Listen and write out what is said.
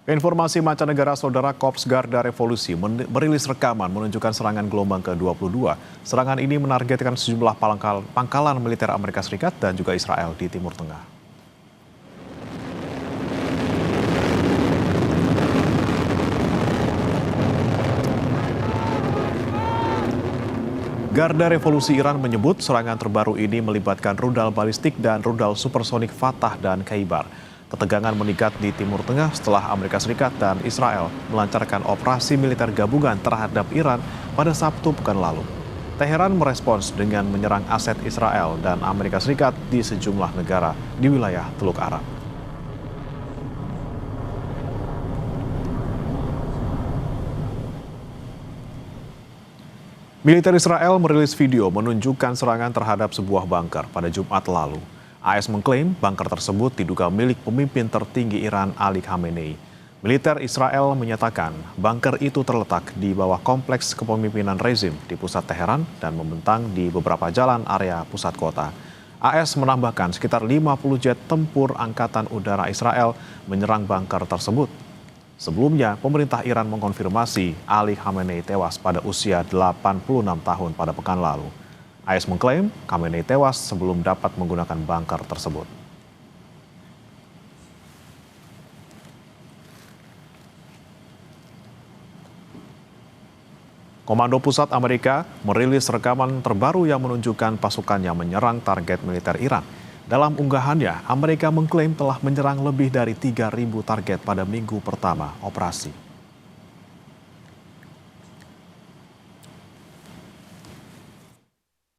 Informasi mancanegara, Saudara, Korps Garda Revolusi merilis rekaman menunjukkan serangan gelombang ke-22. Serangan ini menargetkan sejumlah pangkalan militer Amerika Serikat dan juga Israel di Timur Tengah. Garda Revolusi Iran menyebut serangan terbaru ini melibatkan rudal balistik dan rudal supersonik Fatah dan Khaibar. Ketegangan meningkat di Timur Tengah setelah Amerika Serikat dan Israel melancarkan operasi militer gabungan terhadap Iran pada Sabtu pekan lalu. Teheran merespons dengan menyerang aset Israel dan Amerika Serikat di sejumlah negara di wilayah Teluk Arab. Militer Israel merilis video menunjukkan serangan terhadap sebuah bunker pada Jumat lalu. AS mengklaim bunker tersebut diduga milik pemimpin tertinggi Iran Ali Khamenei. Militer Israel menyatakan bunker itu terletak di bawah kompleks kepemimpinan rezim di pusat Teheran dan membentang di beberapa jalan area pusat kota. AS menambahkan sekitar 50 jet tempur Angkatan Udara Israel menyerang bunker tersebut. Sebelumnya, pemerintah Iran mengkonfirmasi Ali Khamenei tewas pada usia 86 tahun pada pekan lalu. AS mengklaim Khamenei tewas sebelum dapat menggunakan bunker tersebut. Komando Pusat Amerika merilis rekaman terbaru yang menunjukkan pasukannya menyerang target militer Iran. Dalam unggahannya, Amerika mengklaim telah menyerang lebih dari 3.000 target pada minggu pertama operasi.